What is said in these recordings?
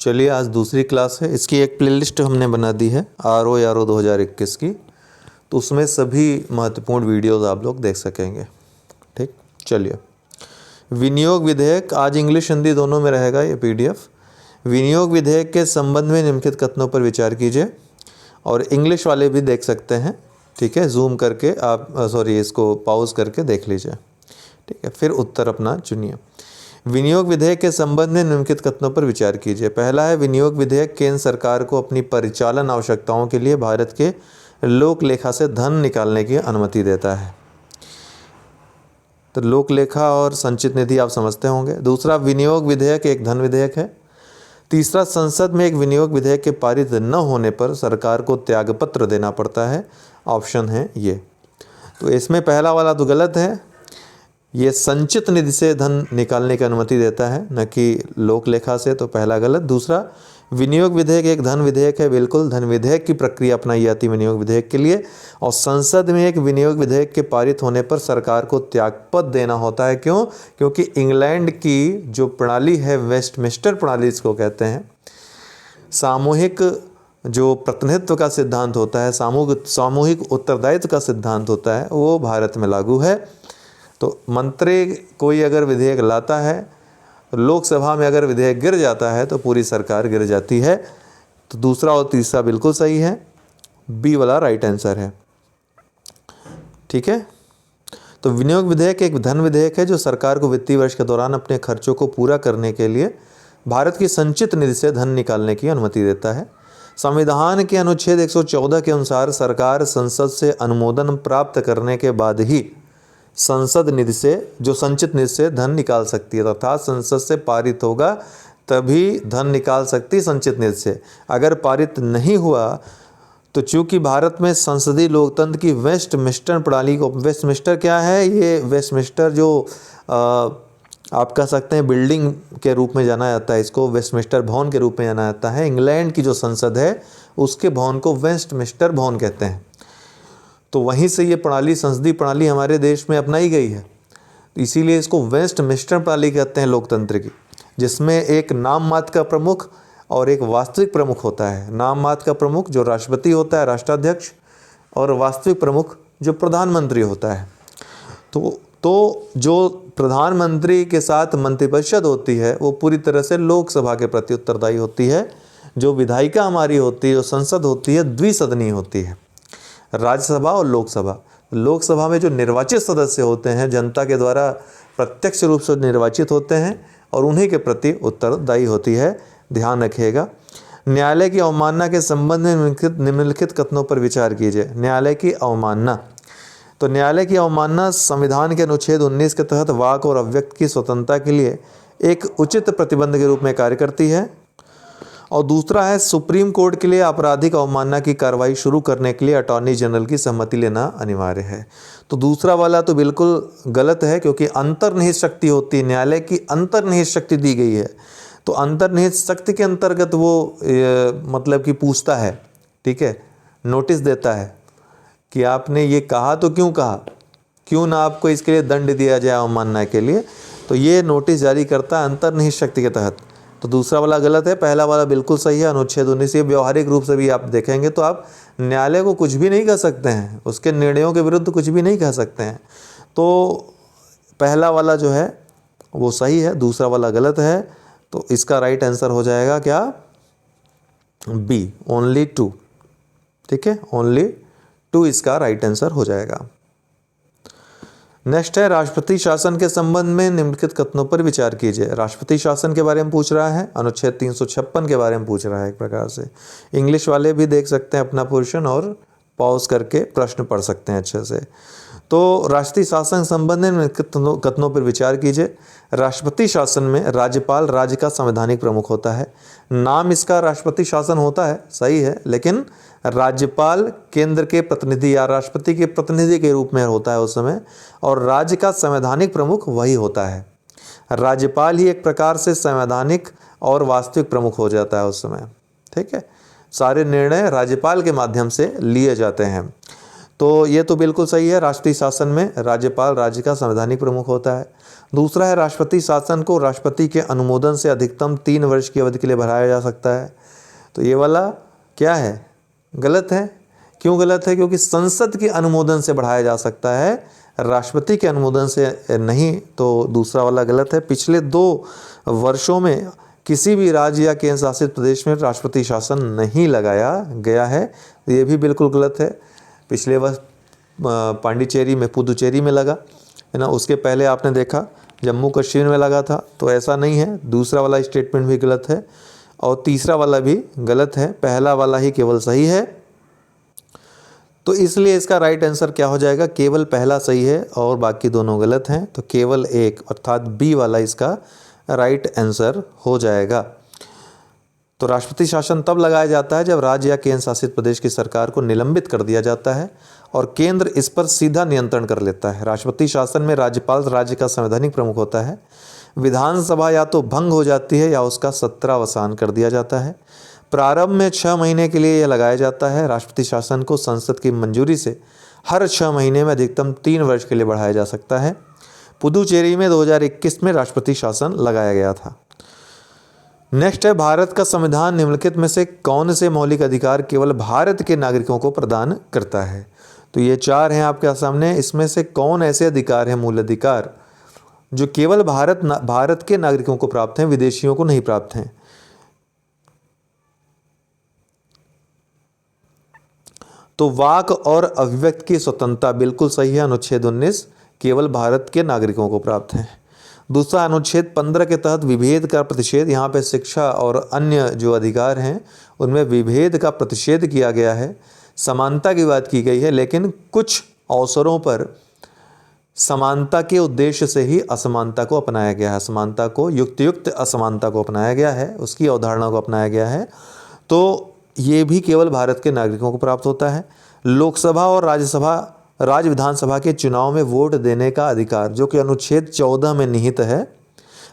चलिए आज दूसरी क्लास है। इसकी एक प्लेलिस्ट हमने बना दी है RO 2021 की, तो उसमें सभी महत्वपूर्ण वीडियोस आप लोग देख सकेंगे। ठीक, चलिए। विनियोग विधेयक आज इंग्लिश हिंदी दोनों में रहेगा ये PDF। विनियोग विधेयक के संबंध में निम्नलिखित कथनों पर विचार कीजिए, और इंग्लिश वाले भी देख सकते हैं। ठीक है, जूम करके आप इसको पॉज करके देख लीजिए। ठीक है, फिर उत्तर अपना चुनिए। विनियोग विधेयक के संबंध में निम्नलिखित कथनों पर विचार कीजिए। पहला है, विनियोग विधेयक केंद्र सरकार को अपनी परिचालन आवश्यकताओं के लिए भारत के लोक लेखा से धन निकालने की अनुमति देता है। तो लोक लेखा और संचित निधि आप समझते होंगे। दूसरा, विनियोग विधेयक एक धन विधेयक है। तीसरा, संसद में एक विनियोग विधेयक के पारित न होने पर सरकार को त्यागपत्र देना पड़ता है। ऑप्शन है ये। तो इसमें पहला वाला तो गलत है, ये संचित निधि से धन निकालने की अनुमति देता है, न कि लोक लेखा से, तो पहला गलत। दूसरा, विनियोग विधेयक एक धन विधेयक है, बिल्कुल धन विधेयक की प्रक्रिया अपनाई जाती है विनियोग विधेयक के लिए। और संसद में एक विनियोग विधेयक के पारित होने पर सरकार को त्यागपत्र देना होता है। क्यों? क्योंकि इंग्लैंड की जो प्रणाली है, वेस्टमिंस्टर प्रणाली इसको कहते हैं, सामूहिक जो प्रतिनिधित्व का सिद्धांत होता है, सामूहिक उत्तरदायित्व का सिद्धांत होता है, वो भारत में लागू है। तो मंत्री कोई अगर विधेयक लाता है, लोकसभा में अगर विधेयक गिर जाता है तो पूरी सरकार गिर जाती है। तो दूसरा और तीसरा बिल्कुल सही है, बी वाला राइट आंसर है। ठीक है, तो विनियोग विधेयक एक धन विधेयक है जो सरकार को वित्तीय वर्ष के दौरान अपने खर्चों को पूरा करने के लिए भारत की संचित निधि से धन निकालने की अनुमति देता है। संविधान के अनुच्छेद 114 के अनुसार सरकार संसद से अनुमोदन प्राप्त करने के बाद ही संसद निधि से, जो संचित निधि से धन निकाल सकती है, अर्थात संसद से पारित होगा तभी धन निकाल सकती संचित निधि से। अगर पारित नहीं हुआ तो चूंकि भारत में संसदीय लोकतंत्र की वेस्टमिंस्टर प्रणाली को, वेस्टमिंस्टर क्या है? ये वेस्टमिंस्टर जो आप कह सकते हैं बिल्डिंग के रूप में जाना जाता है, इसको वेस्टमिंस्टर भवन के रूप में जाना जाता है। इंग्लैंड की जो संसद है उसके भवन को वेस्टमिंस्टर भवन कहते हैं। तो वहीं से ये प्रणाली, संसदीय प्रणाली हमारे देश में अपनाई गई है, इसीलिए इसको वेस्टमिंस्टर प्रणाली कहते हैं लोकतंत्र की, जिसमें एक नाम मात्र का प्रमुख और एक वास्तविक प्रमुख होता है। नाम मात्र का प्रमुख जो राष्ट्रपति होता है, राष्ट्राध्यक्ष, और वास्तविक प्रमुख जो प्रधानमंत्री होता है। तो जो प्रधानमंत्री के साथ मंत्रिपरिषद होती है वो पूरी तरह से लोकसभा के प्रति उत्तरदायी होती है। जो विधायिका हमारी होती है, जो संसद होती है, द्विसदनीय होती है, राज्यसभा और लोकसभा। लोकसभा में जो निर्वाचित सदस्य होते हैं जनता के द्वारा प्रत्यक्ष रूप से निर्वाचित होते हैं और उन्हीं के प्रति उत्तरदायी होती है, ध्यान रखिएगा। न्यायालय की अवमानना के संबंध में निम्नलिखित कथनों पर विचार कीजिए। न्यायालय की अवमानना, तो न्यायालय की अवमानना संविधान के अनुच्छेद 19 के तहत वाक और अभिव्यक्ति की स्वतंत्रता के लिए एक उचित प्रतिबंध के रूप में कार्य करती है। और दूसरा है, सुप्रीम कोर्ट के लिए आपराधिक अवमानना की कार्रवाई शुरू करने के लिए अटॉर्नी जनरल की सहमति लेना अनिवार्य है। तो दूसरा वाला तो बिल्कुल गलत है, क्योंकि अंतर्निहित शक्ति होती है, न्यायालय की अंतर्निहित शक्ति दी गई है। तो अंतर्निहित शक्ति के अंतर्गत वो मतलब कि पूछता है, ठीक है, नोटिस देता है कि आपने ये कहा तो क्यों कहा, क्यों ना आपको इसके लिए दंड दिया जाए अवमानना के लिए। तो ये नोटिस जारी करता है अंतर्निहित शक्ति के तहत। तो दूसरा वाला गलत है, पहला वाला बिल्कुल सही है, अनुच्छेद 19। ये व्यवहारिक रूप से भी आप देखेंगे तो आप न्यायालय को कुछ भी नहीं कह सकते हैं, उसके निर्णयों के विरुद्ध कुछ भी नहीं कह सकते हैं। तो पहला वाला जो है वो सही है, दूसरा वाला गलत है। तो इसका राइट आंसर हो जाएगा क्या? B, only 2। ठीक है, ओनली 2 इसका राइट आंसर हो जाएगा। नेक्स्ट है, राष्ट्रपति शासन के संबंध में निम्नलिखित कथनों पर विचार कीजिए। राष्ट्रपति शासन के बारे में पूछ रहा है, अनुच्छेद 356 के बारे में पूछ रहा है। एक प्रकार से इंग्लिश वाले भी देख सकते हैं अपना पोर्शन और पॉज करके प्रश्न पढ़ सकते हैं अच्छे से। तो राष्ट्रीय शासन संबंध में निम्नलिखित कथनों पर विचार कीजिए। राष्ट्रपति शासन में राज्यपाल राज्य का संवैधानिक प्रमुख होता है। नाम इसका राष्ट्रपति शासन होता है, सही है, लेकिन राज्यपाल केंद्र के प्रतिनिधि या राष्ट्रपति के प्रतिनिधि के रूप में होता है उस समय, और राज्य का संवैधानिक प्रमुख वही होता है। राज्यपाल ही एक प्रकार से संवैधानिक और वास्तविक प्रमुख हो जाता है उस समय। ठीक है, सारे निर्णय राज्यपाल के माध्यम से लिए जाते हैं। तो ये तो बिल्कुल सही है। राष्ट्रीय शासन में राज्यपाल राज्य का संवैधानिक प्रमुख होता है। दूसरा है राष्ट्रपति शासन को राष्ट्रपति के अनुमोदन से अधिकतम 3 वर्ष की अवधि के लिए बढ़ाया जा सकता है। तो ये वाला क्या है, गलत है। क्यों गलत है? क्योंकि संसद के अनुमोदन से बढ़ाया जा सकता है, राष्ट्रपति के अनुमोदन से नहीं। तो दूसरा वाला गलत है। पिछले 2 वर्षों में किसी भी राज्य या केंद्र शासित प्रदेश में राष्ट्रपति शासन नहीं लगाया गया है, तो ये भी बिल्कुल गलत है। पिछले वर्ष पांडिचेरी में, पुदुचेरी में लगा है ना, उसके पहले आपने देखा जम्मू कश्मीर में लगा था। तो ऐसा नहीं है। दूसरा वाला स्टेटमेंट भी गलत है और तीसरा वाला भी गलत है, पहला वाला ही केवल सही है। तो इसलिए इसका राइट आंसर क्या हो जाएगा? केवल पहला सही है और बाकी दोनों गलत हैं। तो केवल एक अर्थात बी वाला इसका राइट आंसर हो जाएगा। तो राष्ट्रपति शासन तब लगाया जाता है जब राज्य या केंद्र शासित प्रदेश की सरकार को निलंबित कर दिया जाता है और केंद्र इस पर सीधा नियंत्रण कर लेता है। राष्ट्रपति शासन में राज्यपाल राज्य का संवैधानिक प्रमुख होता है। विधानसभा या तो भंग हो जाती है या उसका सत्रावसान कर दिया जाता है। प्रारंभ में 6 महीने के लिए यह लगाया जाता है। राष्ट्रपति शासन को संसद की मंजूरी से हर 6 महीने में अधिकतम 3 वर्ष के लिए बढ़ाया जा सकता है। पुदुचेरी में 2021 में राष्ट्रपति शासन लगाया गया था। नेक्स्ट है, भारत का संविधान निम्नलिखित में से कौन से मौलिक अधिकार केवल भारत के नागरिकों को प्रदान करता है? तो ये 4 हैं आपके सामने। इसमें से कौन ऐसे अधिकार हैं, मूल अधिकार, जो केवल भारत के नागरिकों को प्राप्त हैं, विदेशियों को नहीं प्राप्त हैं? तो वाक और अभिव्यक्ति की स्वतंत्रता बिल्कुल सही है। अनुच्छेद 19 केवल भारत के नागरिकों को प्राप्त है। दूसरा, अनुच्छेद 15 के तहत विभेद का प्रतिषेध, यहाँ पे शिक्षा और अन्य जो अधिकार हैं उनमें विभेद का प्रतिषेध किया गया है। समानता की बात की गई है, लेकिन कुछ अवसरों पर समानता के उद्देश्य से ही असमानता को अपनाया गया है। समानता को युक्त असमानता को अपनाया गया है, उसकी अवधारणा को अपनाया गया है। तो ये भी केवल भारत के नागरिकों को प्राप्त होता है। लोकसभा और राज्य विधानसभा के चुनाव में वोट देने का अधिकार, जो कि अनुच्छेद 14 में निहित है।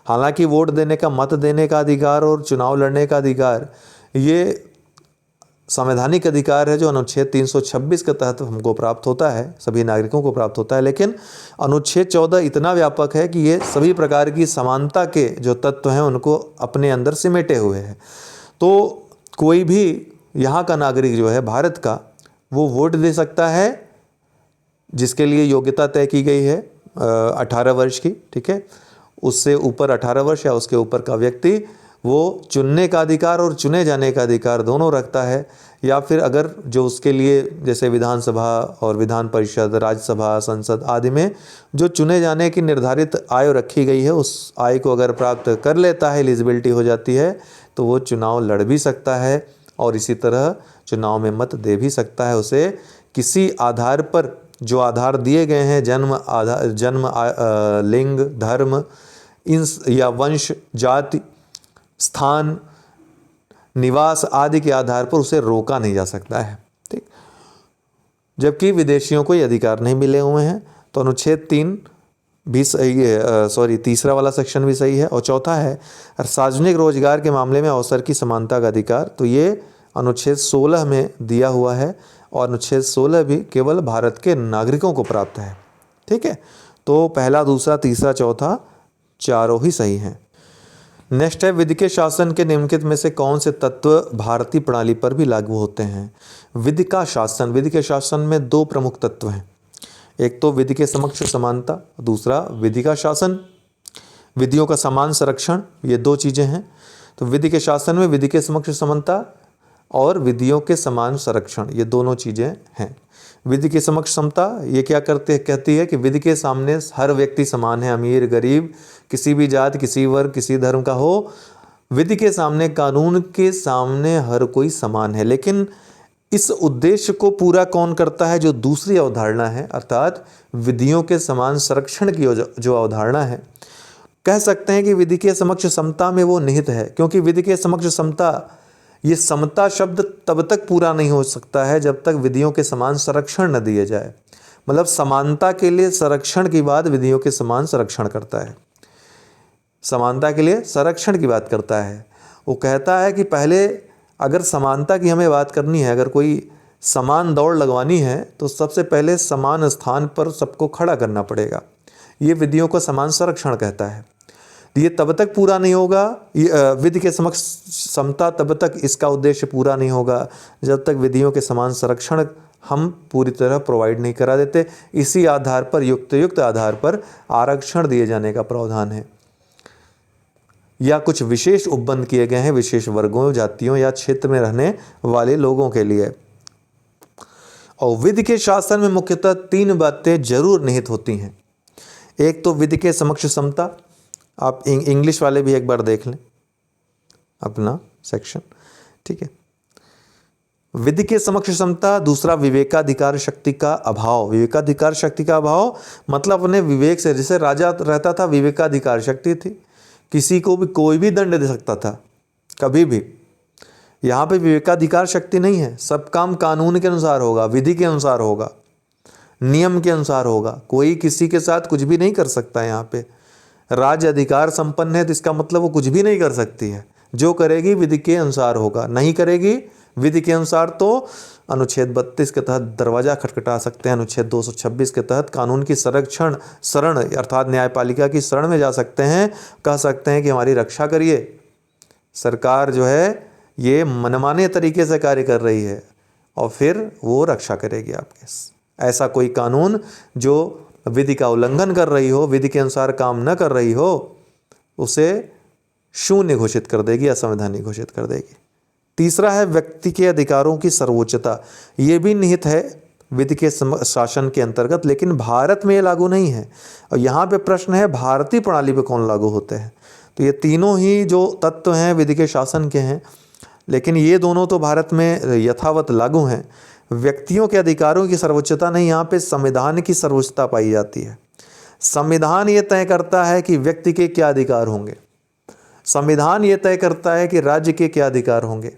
हालांकि वोट देने का, मत देने का अधिकार और चुनाव लड़ने का अधिकार ये संवैधानिक अधिकार है जो अनुच्छेद 326 के तहत हमको प्राप्त होता है, सभी नागरिकों को प्राप्त होता है। लेकिन अनुच्छेद 14 इतना व्यापक है कि ये सभी प्रकार की समानता के जो तत्व हैं उनको अपने अंदर सिमेटे हुए है। तो कोई भी यहाँ का नागरिक जो है भारत का, वो वोट दे सकता है, जिसके लिए योग्यता तय की गई है 18 वर्ष की, ठीक है। उससे ऊपर 18 वर्ष या उसके ऊपर का व्यक्ति वो चुनने का अधिकार और चुने जाने का अधिकार दोनों रखता है। या फिर अगर जो उसके लिए, जैसे विधानसभा और विधान परिषद, राज्यसभा, संसद आदि में जो चुने जाने की निर्धारित आयु रखी गई है, उस आयु को अगर प्राप्त कर लेता है, एलिजिबिलिटी हो जाती है, तो वो चुनाव लड़ भी सकता है और इसी तरह चुनाव में मत दे भी सकता है। उसे किसी आधार पर, जो आधार दिए गए हैं, जन्म, लिंग, धर्म, इन या वंश, जाति, स्थान, निवास आदि के आधार पर उसे रोका नहीं जा सकता है, ठीक। जबकि विदेशियों को ये अधिकार नहीं मिले हुए हैं। तो अनुच्छेद 3 भी सही है, तीसरा वाला सेक्शन भी सही है। और चौथा है सार्वजनिक रोजगार के मामले में अवसर की समानता का अधिकार, तो ये अनुच्छेद 16 में दिया हुआ है और अनुच्छेद 16 भी केवल भारत के नागरिकों को प्राप्त है, ठीक है। तो पहला, दूसरा, तीसरा, चौथा चारों ही सही हैं। नेक्स्ट है, विधि के शासन के निम्नलिखित में से कौन से तत्व भारतीय प्रणाली पर भी लागू होते हैं? विधि का शासन, विधि के शासन में 2 प्रमुख तत्व हैं। एक तो विधि के समक्ष समानता, दूसरा विधि का शासन, विधियों का समान संरक्षण, ये 2 चीज़ें हैं। तो विधि के शासन में विधि के समक्ष समानता और विधियों के समान संरक्षण, ये दोनों चीज़ें हैं। विधि के समक्ष समता ये क्या कहती है कि विधि के सामने हर व्यक्ति समान है, अमीर गरीब, किसी भी जात, किसी वर्ग, किसी धर्म का हो, विधि के सामने, कानून के सामने हर कोई समान है। लेकिन इस उद्देश्य को पूरा कौन करता है? जो दूसरी अवधारणा है, अर्थात विधियों के समान संरक्षण की जो अवधारणा है, कह सकते हैं कि विधि के समक्ष समता में वो निहित है। क्योंकि विधि के समक्ष समता, ये समता शब्द तब तक पूरा नहीं हो सकता है जब तक विधियों के समान संरक्षण न दिए जाए। मतलब समानता के लिए संरक्षण की बात विधियों के समान संरक्षण करता है, समानता के लिए संरक्षण की बात करता है। वो कहता है कि पहले अगर समानता की हमें बात करनी है, अगर कोई समान दौड़ लगवानी है तो सबसे पहले समान स्थान पर सबको खड़ा करना पड़ेगा। ये विधियों को समान संरक्षण कहता है। ये तब तक पूरा नहीं होगा, विधि के समक्ष समता तब तक इसका उद्देश्य पूरा नहीं होगा जब तक विधियों के समान संरक्षण हम पूरी तरह प्रोवाइड नहीं करा देते। इसी आधार पर युक्त आधार पर आरक्षण दिए जाने का प्रावधान है या कुछ विशेष उपबंध किए गए हैं विशेष वर्गों, जातियों या क्षेत्र में रहने वाले लोगों के लिए। और विधि के शासन में मुख्यतः 3 बातें जरूर निहित होती हैं। एक तो विधि के समक्ष समता, आप इंग्लिश वाले भी एक बार देख लें अपना सेक्शन, ठीक है। विधि के समक्ष समता, दूसरा विवेकाधिकार शक्ति का अभाव। विवेकाधिकार शक्ति का अभाव मतलब अपने विवेक से, जैसे राजा रहता था विवेकाधिकार शक्ति थी, किसी को भी कोई भी दंड दे सकता था कभी भी। यहाँ पे विवेकाधिकार शक्ति नहीं है, सब काम कानून के अनुसार होगा, विधि के अनुसार होगा, नियम के अनुसार होगा। कोई किसी के साथ कुछ भी नहीं कर सकता। यहाँ पे राज्य अधिकार संपन्न है तो इसका मतलब वो कुछ भी नहीं कर सकती है। जो करेगी विधि के अनुसार होगा, नहीं करेगी विधि के अनुसार तो अनुच्छेद 32 के तहत दरवाजा खटखटा सकते हैं, अनुच्छेद 226 के तहत कानून की शरण अर्थात न्यायपालिका की शरण में जा सकते हैं, कह सकते हैं कि हमारी रक्षा करिए, सरकार जो है ये मनमाने तरीके से कार्य कर रही है, और फिर वो रक्षा करेगी आपके। ऐसा कोई कानून जो विधि का उल्लंघन कर रही हो, विधि के अनुसार काम न कर रही हो, उसे शून्य घोषित कर देगी, असंवैधानिक घोषित कर देगी। तीसरा है व्यक्ति के अधिकारों की सर्वोच्चता। ये भी निहित है विधि के शासन के अंतर्गत, लेकिन भारत में ये लागू नहीं है। और यहाँ पे प्रश्न है भारतीय प्रणाली पे कौन लागू होते हैं। तो ये तीनों ही जो तत्व हैं विधि के शासन के हैं, लेकिन ये दोनों तो भारत में यथावत लागू हैं। व्यक्तियों के अधिकारों की सर्वोच्चता नहीं, यहाँ पे संविधान की सर्वोच्चता पाई जाती है। संविधान ये तय करता है कि व्यक्ति के क्या अधिकार होंगे, संविधान ये तय करता है कि राज्य के क्या अधिकार होंगे,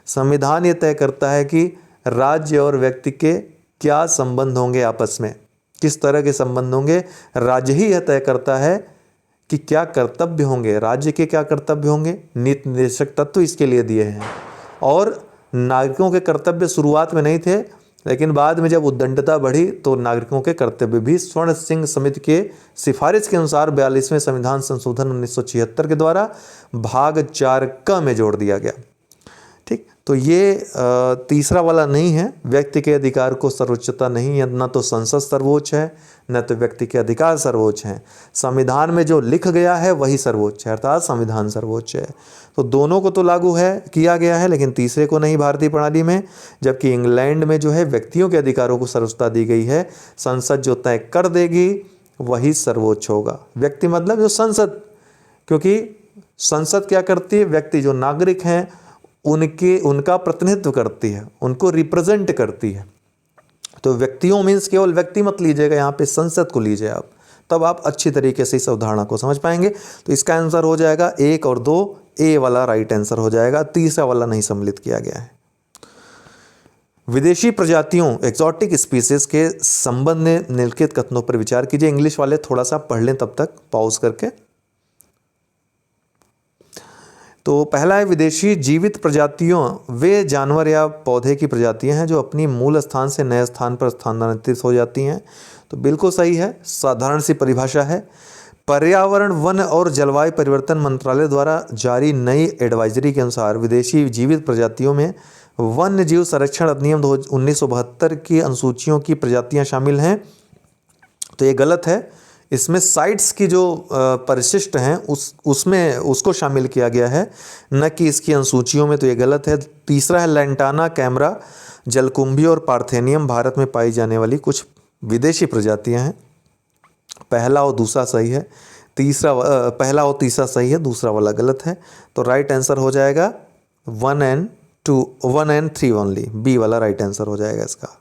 संविधान ये तय करता है कि राज्य और व्यक्ति के क्या संबंध होंगे, आपस में किस तरह के संबंध होंगे। राज्य ही यह तय करता है कि क्या कर्तव्य होंगे, राज्य के क्या कर्तव्य होंगे, नीति निर्देशक तत्व इसके लिए दिए हैं। और नागरिकों के कर्तव्य शुरुआत में नहीं थे, लेकिन बाद में जब उद्दंडता बढ़ी तो नागरिकों के कर्तव्य भी स्वर्ण सिंह समिति के सिफारिश के अनुसार 42वें संविधान संशोधन 1976 के द्वारा भाग 4 क में जोड़ दिया गया। ठीक, तो ये तीसरा वाला नहीं है, व्यक्ति के अधिकार को सर्वोच्चता नहीं है, न तो संसद सर्वोच्च है न तो व्यक्ति के अधिकार सर्वोच्च हैं। संविधान में जो लिख गया है वही सर्वोच्च है, अर्थात संविधान सर्वोच्च है। तो दोनों को तो लागू है किया गया है, लेकिन तीसरे को नहीं भारतीय प्रणाली में। जबकि इंग्लैंड में जो है व्यक्तियों के अधिकारों को सर्वोच्चता दी गई है, संसद जो तय कर देगी वही सर्वोच्च होगा। व्यक्ति मतलब जो संसद, क्योंकि संसद क्या करती है, व्यक्ति जो नागरिक हैं उनका प्रतिनिधित्व करती है, उनको रिप्रेजेंट करती है। तो व्यक्तियों मीन्स केवल व्यक्ति मत लीजिएगा, यहाँ पे संसद को लीजिए आप, तब आप अच्छी तरीके से इस अवधारणा को समझ पाएंगे। तो इसका आंसर हो जाएगा 1 और 2, ए वाला राइट आंसर हो जाएगा, तीसरा वाला नहीं सम्मिलित किया गया है। विदेशी प्रजातियों एक्सोटिक स्पीसीज के संबंध में निम्नलिखित कथनों पर विचार कीजिए। इंग्लिश वाले थोड़ा सा पढ़ लें तब तक पॉज करके। तो पहला है विदेशी जीवित प्रजातियों वे जानवर या पौधे की प्रजातियां हैं जो अपनी मूल स्थान से नए स्थान पर स्थानांतरित हो जाती हैं। तो बिल्कुल सही है, साधारण सी परिभाषा है। पर्यावरण, वन और जलवायु परिवर्तन मंत्रालय द्वारा जारी नई एडवाइजरी के अनुसार विदेशी जीवित प्रजातियों में वन्य जीव संरक्षण अधिनियम 1972 की अनुसूचियों की प्रजातियां शामिल हैं। तो ये गलत है, इसमें साइट्स की जो परिशिष्ट हैं उसमें उसको शामिल किया गया है, न कि इसकी अनुसूचियों में। तो ये गलत है। तीसरा है लैंटाना, कैमरा, जलकुंभी और पार्थेनियम भारत में पाई जाने वाली कुछ विदेशी प्रजातियां हैं। पहला और दूसरा सही है, पहला और तीसरा सही है, दूसरा वाला गलत है। तो राइट आंसर हो जाएगा 1 and 3 ओनली, बी वाला राइट आंसर हो जाएगा इसका।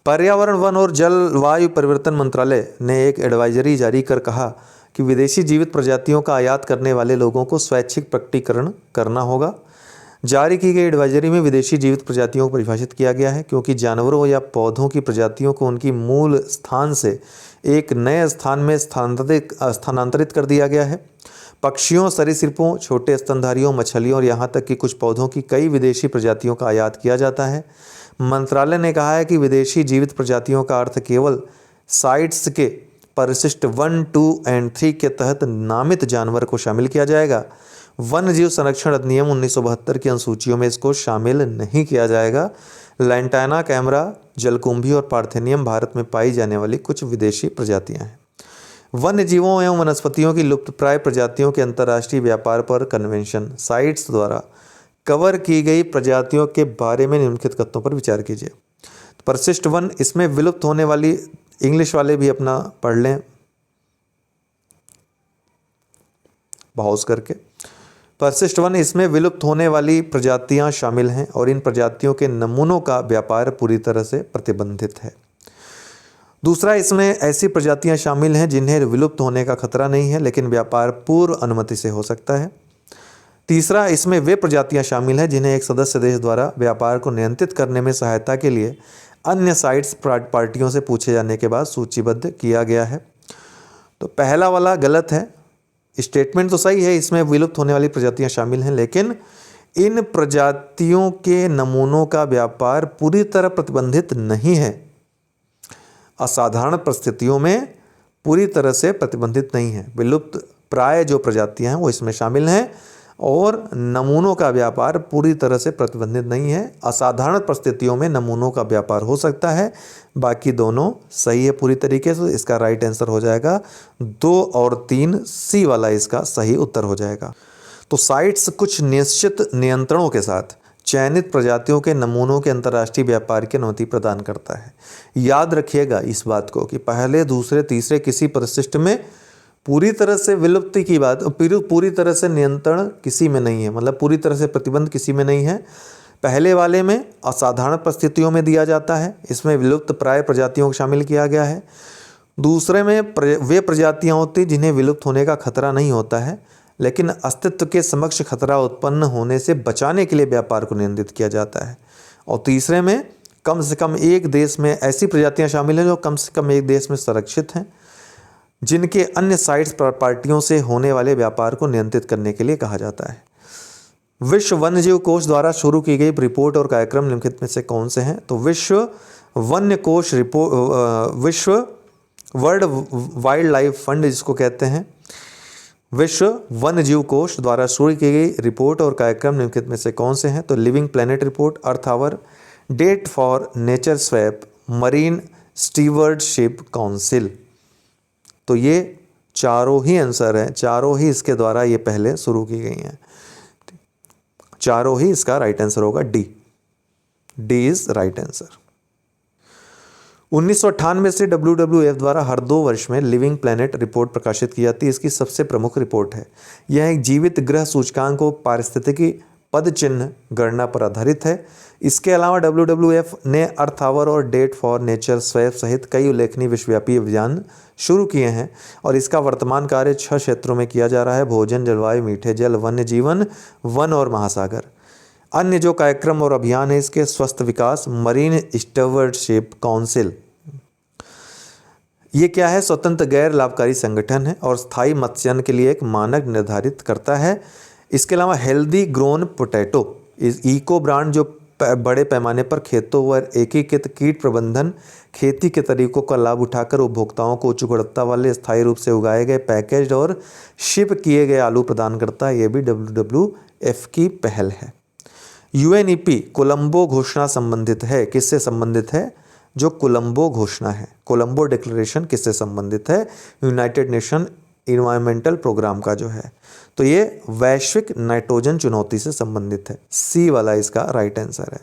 पर्यावरण, वन और जलवायु परिवर्तन मंत्रालय ने एक एडवाइजरी जारी कर कहा कि विदेशी जीवित प्रजातियों का आयात करने वाले लोगों को स्वैच्छिक प्रकटीकरण करना होगा। जारी की गई एडवाइजरी में विदेशी जीवित प्रजातियों को परिभाषित किया गया है, क्योंकि जानवरों या पौधों की प्रजातियों को उनकी मूल स्थान से एक नए स्थान में स्थानांतरित कर दिया गया है। पक्षियों, सरीसृपों, छोटे स्तनधारियों, मछलियों और यहाँ तक कि कुछ पौधों की कई विदेशी प्रजातियों का आयात किया जाता है। मंत्रालय ने कहा है कि विदेशी जीवित प्रजातियों का अर्थ केवल साइट्स के परिशिष्ट 1, 2 और 3 के तहत नामित जानवर को शामिल किया जाएगा। वन्य जीव संरक्षण अधिनियम 1972 की अनुसूचियों में इसको शामिल नहीं किया जाएगा। लैंटाना कैमरा, जलकुंभी और पार्थेनियम भारत में पाई जाने वाली कुछ विदेशी प्रजातियां हैं। वन्य जीवों एवं वनस्पतियों की लुप्तप्राय प्रजातियों के अंतर्राष्ट्रीय व्यापार पर कन्वेंशन साइट्स द्वारा कवर की गई प्रजातियों के बारे में निम्नलिखित कथनों पर विचार कीजिए। परिशिष्ट 1, इसमें विलुप्त होने वाली, इंग्लिश वाले भी अपना पढ़ लें पॉज करके। परिशिष्ट 1, इसमें विलुप्त होने वाली प्रजातियां शामिल हैं और इन प्रजातियों के नमूनों का व्यापार पूरी तरह से प्रतिबंधित है। दूसरा, इसमें ऐसी प्रजातियां शामिल हैं जिन्हें विलुप्त होने का खतरा नहीं है लेकिन व्यापार पूर्व अनुमति से हो सकता है। तीसरा, इसमें वे प्रजातियां शामिल हैं जिन्हें एक सदस्य देश द्वारा व्यापार को नियंत्रित करने में सहायता के लिए अन्य साइट्स पार्टियों से पूछे जाने के बाद सूचीबद्ध किया गया है। तो पहला वाला गलत है, स्टेटमेंट तो सही है, इसमें विलुप्त होने वाली प्रजातियां शामिल हैं लेकिन इन प्रजातियों के नमूनों का व्यापार पूरी तरह प्रतिबंधित नहीं है। असाधारण परिस्थितियों में पूरी तरह से प्रतिबंधित नहीं है। विलुप्त प्राय जो प्रजातियां हैं वो इसमें शामिल हैं और नमूनों का व्यापार पूरी तरह से प्रतिबंधित नहीं है। असाधारण परिस्थितियों में नमूनों का व्यापार हो सकता है। बाकी दोनों सही है पूरी तरीके से। इसका राइट आंसर हो जाएगा 2 और 3, सी वाला इसका सही उत्तर हो जाएगा। तो साइट्स कुछ निश्चित नियंत्रणों के साथ चयनित प्रजातियों के नमूनों के अंतर्राष्ट्रीय व्यापार की अनुमति प्रदान करता है। याद रखिएगा इस बात को कि पहले, दूसरे, तीसरे किसी परिशिष्ट में पूरी तरह से विलुप्ति की बात, पूरी तरह से नियंत्रण किसी में नहीं है, मतलब पूरी तरह से प्रतिबंध किसी में नहीं है। पहले वाले में असाधारण परिस्थितियों में दिया जाता है, इसमें विलुप्त प्राय प्रजातियों को शामिल किया गया है। दूसरे में वे प्रजातियां होती जिन्हें विलुप्त होने का खतरा नहीं होता है लेकिन अस्तित्व के समक्ष खतरा उत्पन्न होने से बचाने के लिए व्यापार को नियंत्रित किया जाता है। और तीसरे में कम से कम एक देश में ऐसी प्रजातियां शामिल हैं जो कम से कम एक देश में संरक्षित हैं, जिनके अन्य साइट्स पार्टियों से होने वाले व्यापार को नियंत्रित करने के लिए कहा जाता है। विश्व वन्यजीव कोष द्वारा शुरू की गई रिपोर्ट और कार्यक्रम निम्नलिखित में से कौन से हैं? तो विश्व वन्य कोष रिपोर्ट, विश्व वर्ल्ड वाइल्ड लाइफ फंड जिसको कहते हैं, विश्व वन्यजीव कोष द्वारा शुरू की गई रिपोर्ट और कार्यक्रम निम्नलिखित में से कौन से हैं? तो Living Planet Report, Earth Hour, Debt for Nature Swap, Marine Stewardship Council. तो ये चारों ही आंसर हैं, चारों ही इसके द्वारा ये पहले शुरू की गई हैं। चारों ही इसका राइट आंसर होगा D. D is right answer. 1998 से WWF द्वारा हर 2 वर्ष में लिविंग प्लेनेट रिपोर्ट प्रकाशित की जाती है। इसकी सबसे प्रमुख रिपोर्ट है। यह एक जीवित ग्रह सूचकांक और पारिस्थितिकी पद चिन्ह गणना पर आधारित है। इसके अलावा WWF ने अर्थ आवर और डेट फॉर नेचर स्वैप सहित कई उल्लेखनीय विश्वव्यापी अभियान शुरू किए हैं और इसका वर्तमान कार्य 6 क्षेत्रों में किया जा रहा है: भोजन, जलवायु, मीठे जल, वन्य जीवन, वन और महासागर। अन्य जो कार्यक्रम और अभियान है इसके स्वस्थ विकास, मरीन स्टीवर्डशिप काउंसिल। ये क्या है? स्वतंत्र गैर लाभकारी संगठन है और स्थायी मत्स्यायन के लिए एक मानक निर्धारित करता है। इसके अलावा healthy grown potato eco brand जो बड़े पैमाने पर खेतों व एकीकृत कीट प्रबंधन खेती के तरीकों का लाभ उठाकर उपभोक्ताओं को उच्च गुणवत्ता वाले स्थायी रूप से उगाए गए पैकेज्ड और शिप किए गए आलू प्रदान करता है। यह भी WWF की पहल है। UNEP कोलंबो घोषणा संबंधित है। किससे संबंधित है? जो कोलंबो घोषणा है, कोलंबो डिक्लेरेशन किससे संबंधित है? यूनाइटेड नेशन इन्वायरमेंटल प्रोग्राम का जो है। तो ये वैश्विक नाइट्रोजन चुनौती से संबंधित है। सी वाला इसका राइट आंसर है।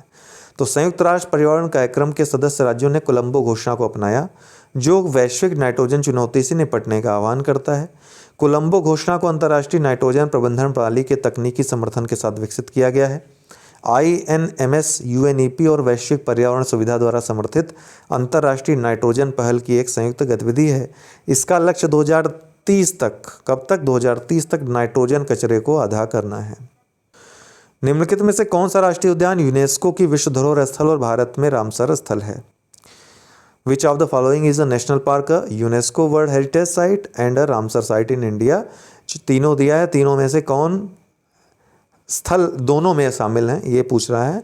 तो संयुक्त राष्ट्र पर्यावरण कार्यक्रम के सदस्य राज्यों ने कोलंबो घोषणा को अपनाया जो वैश्विक नाइट्रोजन चुनौती से निपटने का आह्वान करता है। कोलंबो घोषणा को अंतर्राष्ट्रीय नाइट्रोजन प्रबंधन प्रणाली के तकनीकी समर्थन के साथ विकसित किया गया है। INMS UNEP और वैश्विक पर्यावरण सुविधा द्वारा समर्थित अंतर्राष्ट्रीय नाइट्रोजन पहल की एक संयुक्त गतिविधि है। इसका लक्ष्य 2030 तक, कब तक? 2030 तक नाइट्रोजन कचरे को आधा करना है। निम्नलिखित में से कौन सा राष्ट्रीय उद्यान यूनेस्को की विश्व धरोहर स्थल और भारत में रामसर स्थल है? Which of the following is a national park, UNESCO world heritage site and a Ramsar site in India? तीनों दिया है, तीनों में से कौन स्थल दोनों में शामिल हैं ये पूछ रहा है।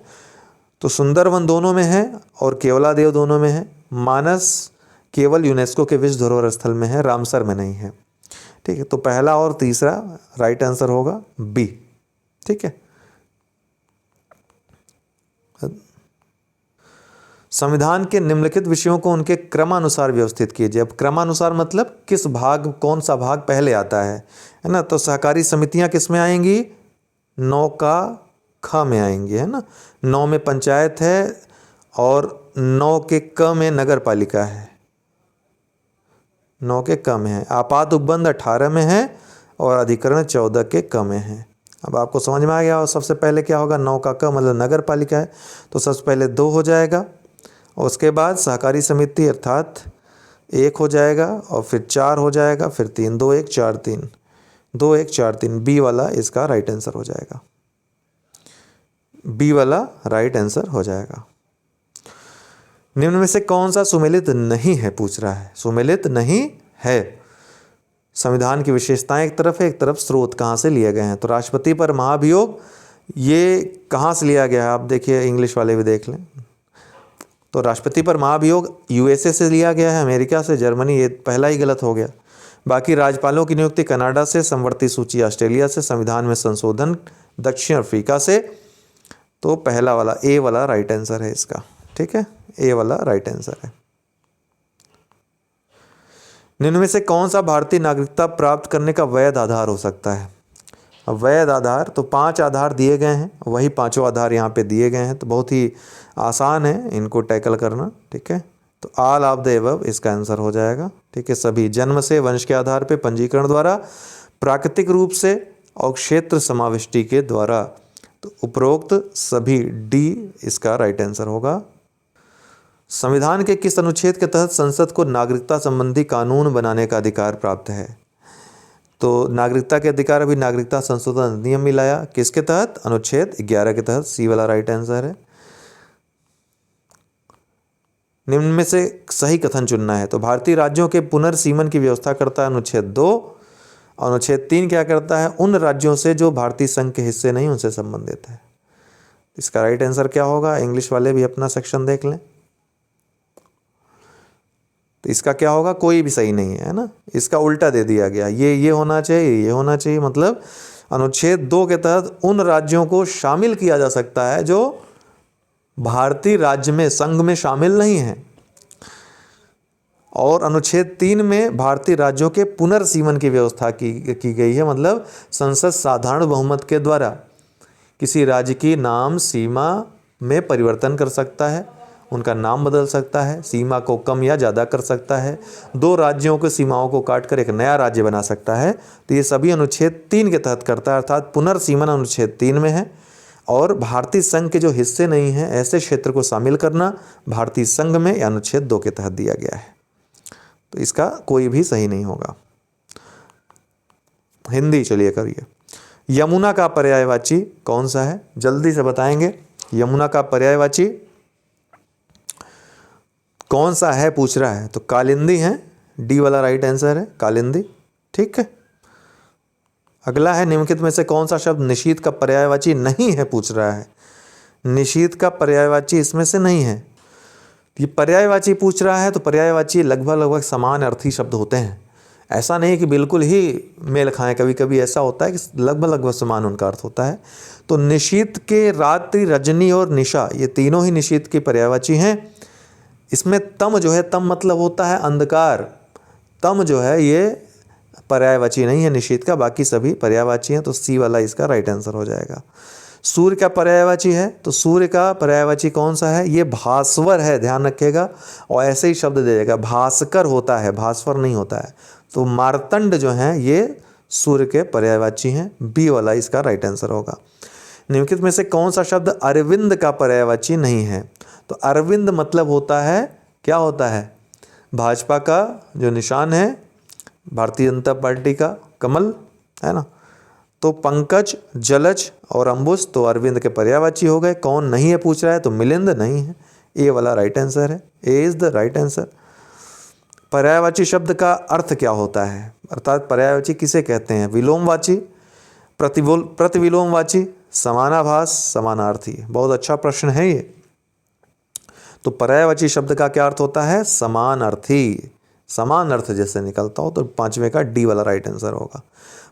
तो सुंदरवन दोनों में है और केवलादेव दोनों में है। मानस केवल यूनेस्को के विश्व धरोहर स्थल में है, रामसर में नहीं है। ठीक है, तो पहला और तीसरा राइट आंसर होगा बी। ठीक है, संविधान के निम्नलिखित विषयों को उनके क्रमानुसार व्यवस्थित कीजिए। अब क्रमानुसार मतलब किस भाग, कौन सा भाग पहले आता है ना। तो सहकारी समितियां किस में आएंगी, 9 का ख में आएंगी, है ना। 9 में पंचायत है और 9 के क में नगर पालिका है, 9 के क में है। आपात उपबंध 18 में है और अधिकरण 14 के क में है। अब आपको समझ में आ गया। और सबसे पहले क्या होगा, 9 का क मतलब नगर पालिका है, तो सबसे पहले 2 हो जाएगा और उसके बाद सहकारी समिति अर्थात 1 हो जाएगा और फिर 4 हो जाएगा, फिर 3, 2 1 4 3, 2 1 4 3। बी वाला इसका राइट आंसर हो जाएगा, बी वाला राइट आंसर हो जाएगा। निम्न में से कौन सा सुमेलित नहीं है, पूछ रहा है। सुमेलित नहीं है, संविधान की विशेषताएं एक तरफ है, एक तरफ स्रोत कहाँ से लिए गए हैं। तो राष्ट्रपति पर महाभियोग ये कहाँ से लिया गया है, आप देखिए, इंग्लिश वाले भी देख लें। तो राष्ट्रपति पर महाभियोग यूएसए से लिया गया है, अमेरिका से, जर्मनी, ये पहला ही गलत हो गया। बाकी राज्यपालों की नियुक्ति कनाडा से, समवर्ती सूची ऑस्ट्रेलिया से, संविधान में संशोधन दक्षिण अफ्रीका से। तो पहला वाला ए वाला राइट आंसर है इसका। ठीक है, ए वाला राइट आंसर है। निम्न में से कौन सा भारतीय नागरिकता प्राप्त करने का वैध आधार हो सकता है। अब वैध आधार, तो 5 आधार दिए गए हैं, वही 5 आधार यहाँ पे दिए गए हैं, तो बहुत ही आसान है इनको टैकल करना। ठीक है, तो ऑल ऑफ द अबव इसका आंसर हो जाएगा। ठीक है, सभी जन्म से, वंश के आधार पे, पंजीकरण द्वारा, प्राकृतिक रूप से और क्षेत्र समाविष्टि के द्वारा। तो उपरोक्त सभी, डी इसका राइट आंसर होगा। संविधान के किस अनुच्छेद के तहत संसद को नागरिकता संबंधी कानून बनाने का अधिकार प्राप्त है। तो नागरिकता के अधिकार अभी नागरिकता संशोधन अधिनियम में लाया, किसके तहत, अनुच्छेद 11 के तहत। सी वाला राइट आंसर है। निम्न में से सही कथन चुनना है। तो भारतीय राज्यों के पुनर्सीमन की व्यवस्था करता है अनुच्छेद 2, और अनुच्छेद 3 क्या करता है, उन राज्यों से जो भारतीय संघ के हिस्से नहीं उनसे संबंधित है। इसका राइट आंसर क्या होगा, इंग्लिश वाले भी अपना सेक्शन देख लें। तो इसका क्या होगा, कोई भी सही नहीं है ना, इसका उल्टा दे दिया गया, ये होना चाहिए, ये होना चाहिए। मतलब अनुच्छेद 2 के तहत उन राज्यों को शामिल किया जा सकता है जो भारतीय राज्य में, संघ में शामिल नहीं है। और अनुच्छेद 3 में भारतीय राज्यों के पुनर्सीमन की व्यवस्था की गई है। मतलब संसद साधारण बहुमत के द्वारा किसी राज्य की नाम सीमा में परिवर्तन कर सकता है, उनका नाम बदल सकता है, सीमा को कम या ज़्यादा कर सकता है, 2 राज्यों की सीमाओं को काटकर एक नया राज्य बना सकता है। तो ये सभी अनुच्छेद 3 के तहत करता है, अर्थात पुनर्सीमन अनुच्छेद 3 में है। और भारतीय संघ के जो हिस्से नहीं हैं ऐसे क्षेत्र को शामिल करना भारतीय संघ में या अनुच्छेद 2 के तहत दिया गया है। तो इसका कोई भी सही नहीं होगा। हिंदी चलिए करिए। यमुना का पर्यायवाची कौन सा है, जल्दी से बताएंगे। यमुना का पर्यायवाची कौन सा है पूछ रहा है। तो कालिंदी है, डी वाला राइट आंसर है, कालिंदी। ठीक है, अगला है निम्नलिखित में से कौन सा शब्द निषीध का पर्यायवाची नहीं है, पूछ रहा है। निषीध का पर्यायवाची इसमें से नहीं है। ये पर्यायवाची पूछ रहा है, तो पर्यायवाची लगभग समान अर्थी शब्द होते हैं। ऐसा नहीं कि बिल्कुल ही मेल खाएं, कभी कभी ऐसा होता है कि लगभग समान उनका अर्थ होता है। तो निषीध के रात्रि, रजनी और निशा, ये तीनों ही निषीध के पर्यायवाची हैं। इसमें तम जो है, तम मतलब होता है अंधकार, तम जो है ये पर्यायवाची नहीं है निषीध का, बाकी सभी पर्यायवाची हैं। तो सी वाला इसका राइट आंसर हो जाएगा। सूर्य का पर्यायवाची है, तो सूर्य का पर्यायवाची कौन सा है, ये भास्वर है, ध्यान रखिएगा। और ऐसे ही शब्द दे देगा, भास्कर होता है, भास्वर नहीं होता है। तो मार्तंड जो हैं ये सूर्य के पर्यायवाची हैं, बी वाला इसका राइट आंसर होगा। निम्नलिखित में से कौन सा शब्द अरविंद का पर्यायवाची नहीं है। तो अरविंद मतलब होता है, क्या होता है, भाजपा का जो निशान है, भारतीय जनता पार्टी का कमल है ना। तो पंकज, जलज और अंबुज तो अरविंद के पर्यायवाची हो गए। कौन नहीं है पूछ रहा है, तो मिलिंद नहीं है, ए वाला राइट आंसर है, ए इज द राइट आंसर। पर्यायवाची शब्द का अर्थ क्या होता है, अर्थात पर्यायवाची किसे कहते हैं, विलोमवाची, प्रतिविलोमवाची, समानाभास, समानार्थी। बहुत अच्छा प्रश्न है ये। तो पर्यायवाची शब्द का क्या अर्थ होता है? समानार्थी। समान अर्थ जैसे निकलता हो तो पांचवें का डी वाला राइट आंसर होगा।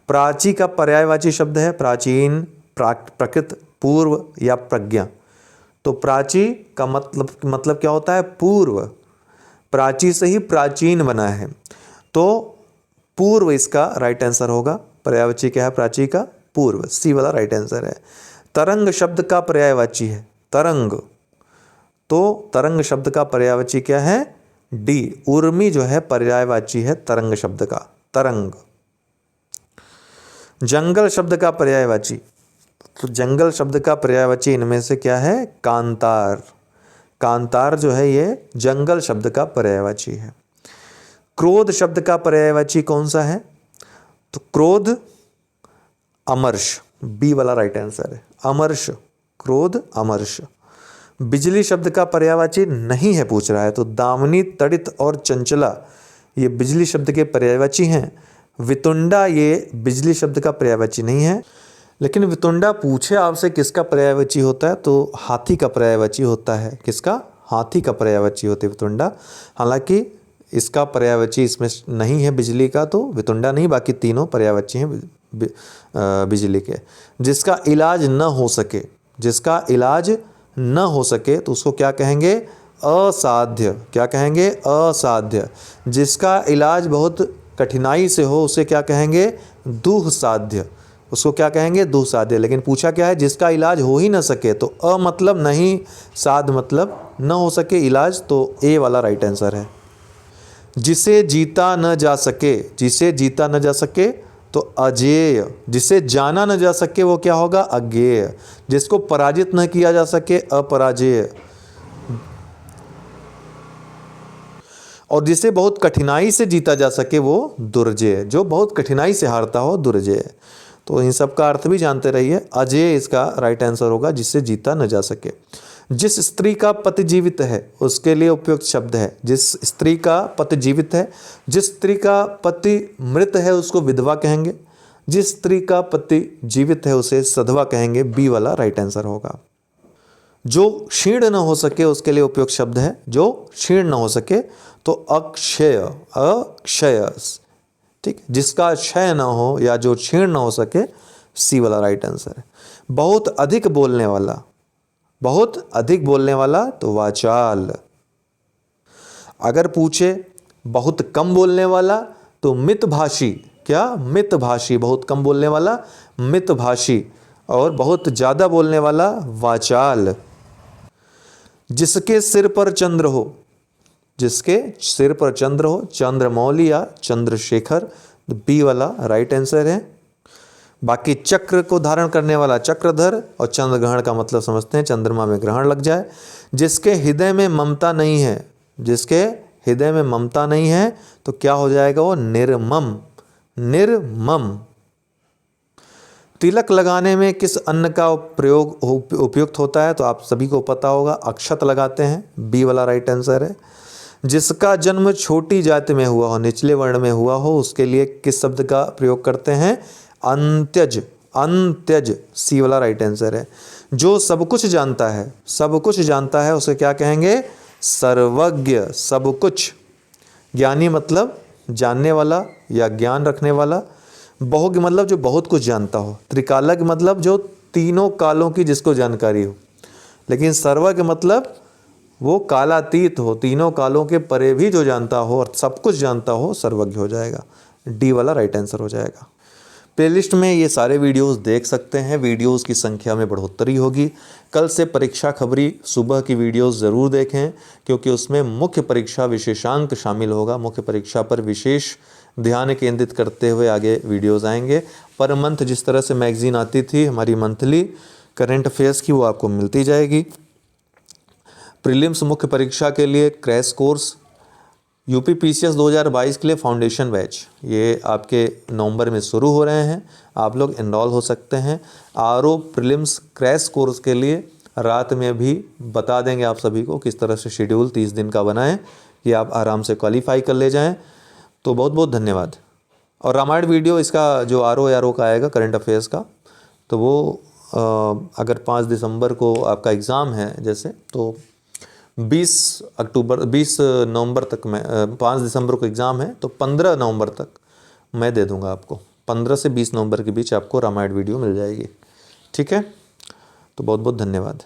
प्राची का पर्यायवाची शब्द है प्राचीन, प्रकृत, पूर्व या प्रज्ञा। तो प्राची का मतलब क्या होता है? पूर्व। प्राची से ही प्राचीन बना है, तो पूर्व इसका राइट आंसर होगा। पर्यायवाची क्या है प्राची का? पूर्व। सी वाला राइट आंसर है। तरंग शब्द का पर्यायवाची है तरंग, तो तरंग शब्द का पर्यायवाची क्या है? डी। उर्मी जो है पर्यायवाची है तरंग शब्द का, तरंग। जंगल शब्द का पर्यायवाची, तो जंगल शब्द का पर्यायवाची इनमें से क्या है? कांतार। कांतार जो है ये जंगल शब्द का पर्यायवाची है। क्रोध शब्द का पर्यायवाची कौन सा है? तो क्रोध अमर्ष, बी वाला राइट आंसर है। अमर्ष, क्रोध अमर्ष। बिजली शब्द का पर्यायवाची नहीं है पूछ रहा है, तो दामिनी, तड़ित और चंचला ये बिजली शब्द के पर्यायवाची हैं। वितुंडा ये बिजली शब्द का पर्यायवाची नहीं है, लेकिन वितुंडा पूछे आपसे किसका पर्यायवाची होता है, तो हाथी का पर्यायवाची होता है। किसका? हाथी का पर्यायवाची होती है वितुंडा। हालांकि इसका पर्यायवाची इसमें नहीं है बिजली का, तो वितुंडा नहीं, बाकी तीनों पर्यायवाची हैं बिजली के। जिसका इलाज न हो सके, जिसका इलाज न हो सके तो उसको क्या कहेंगे? असाध्य। क्या कहेंगे? असाध्य। जिसका इलाज बहुत कठिनाई से हो उसे क्या कहेंगे? दुःसाध्य। उसको क्या कहेंगे? दुःसाध्य। लेकिन पूछा क्या है? जिसका इलाज हो ही ना सके, तो अ मतलब नहीं, साध मतलब न हो सके इलाज, तो ए वाला राइट आंसर है। जिसे जीता न जा सके, जिसे जीता न जा सके तो अजेय। जिसे जाना न जा सके वो क्या होगा? अज्ञेय। जिसको पराजित न किया जा सके अपराजेय। और जिसे बहुत कठिनाई से जीता जा सके वो दुर्जेय। जो बहुत कठिनाई से हारता हो दुर्जेय। तो इन सब का अर्थ भी जानते रहिए। अजेय इसका राइट आंसर होगा, जिससे जीता न जा सके। जिस स्त्री का पति जीवित है उसके लिए उपयुक्त शब्द है। जिस स्त्री का पति जीवित है, जिस स्त्री का पति मृत है उसको विधवा कहेंगे। जिस स्त्री का पति जीवित है उसे सधवा कहेंगे। बी वाला राइट आंसर होगा। जो क्षीण न हो सके उसके लिए उपयुक्त शब्द है। जो क्षीण न हो सके तो अक्षय, अक्षय। ठीक, जिसका क्षय न हो या जो क्षीण न हो सके, सी वाला राइट आंसर है। बहुत अधिक बोलने वाला, बहुत अधिक बोलने वाला तो वाचाल। अगर पूछे बहुत कम बोलने वाला तो मितभाषी। क्या? मितभाषी। बहुत कम बोलने वाला मितभाषी, और बहुत ज्यादा बोलने वाला वाचाल। जिसके सिर पर चंद्र हो, जिसके सिर पर चंद्र हो, चंद्रमौली या चंद्रशेखर, बी वाला राइट आंसर है। बाकी चक्र को धारण करने वाला चक्रधर, और चंद्रग्रहण का मतलब समझते हैं चंद्रमा में ग्रहण लग जाए। जिसके हृदय में ममता नहीं है, जिसके हृदय में ममता नहीं है तो क्या हो जाएगा? वो निर्मम, निर्मम। तिलक लगाने में किस अन्न का प्रयोग उपयुक्त होता है? तो आप सभी को पता होगा, अक्षत लगाते हैं। बी वाला राइट आंसर है। जिसका जन्म छोटी जाति में हुआ हो, निचले वर्ण में हुआ हो, उसके लिए किस शब्द का प्रयोग करते हैं? अंत्यज, अंत्यज। सी वाला राइट आंसर है। जो सब कुछ जानता है, सब कुछ जानता है, उसे क्या कहेंगे? सर्वज्ञ, सब कुछ। ज्ञानी मतलब जानने वाला या ज्ञान रखने वाला। बहुज्ञ मतलब जो बहुत कुछ जानता हो। त्रिकालज्ञ मतलब जो तीनों कालों की जिसको जानकारी हो। लेकिन सर्वज्ञ मतलब वो कालातीत हो, तीनों कालों के परे भी जो जानता हो और सब कुछ जानता हो, सर्वज्ञ हो जाएगा। डी वाला राइट आंसर हो जाएगा। प्लेलिस्ट में ये सारे वीडियोस देख सकते हैं। वीडियोस की संख्या में बढ़ोतरी होगी। कल से परीक्षा खबरी सुबह की वीडियोस ज़रूर देखें, क्योंकि उसमें मुख्य परीक्षा विशेषांक शामिल होगा। मुख्य परीक्षा पर विशेष ध्यान केंद्रित करते हुए आगे वीडियोस आएंगे। पर मंथ जिस तरह से मैगजीन आती थी हमारी मंथली करंट अफेयर्स की, वो आपको मिलती जाएगी। प्रीलिम्स मुख्य परीक्षा के लिए क्रैश कोर्स, यूपी पीसीएस 2022 के लिए फाउंडेशन बैच, ये आपके नवंबर में शुरू हो रहे हैं। आप लोग इनरोल हो सकते हैं। आरओ प्रीलिम्स क्रैश कोर्स के लिए रात में भी बता देंगे आप सभी को किस तरह से शेड्यूल 30 दिन का बनाएं कि आप आराम से क्वालिफाई कर ले जाएं। तो बहुत बहुत धन्यवाद। और रामायण वीडियो इसका जो आरओ का आएगा करंट अफेयर्स का, तो वो अगर 5 दिसंबर को आपका एग्ज़ाम है जैसे, तो 20 नवंबर तक मैं 5 दिसंबर को एग्ज़ाम है, तो 15 नवंबर तक मैं दे दूंगा आपको। 15 से 20 नवंबर के बीच आपको रामायण वीडियो मिल जाएगी। ठीक है, तो बहुत बहुत धन्यवाद।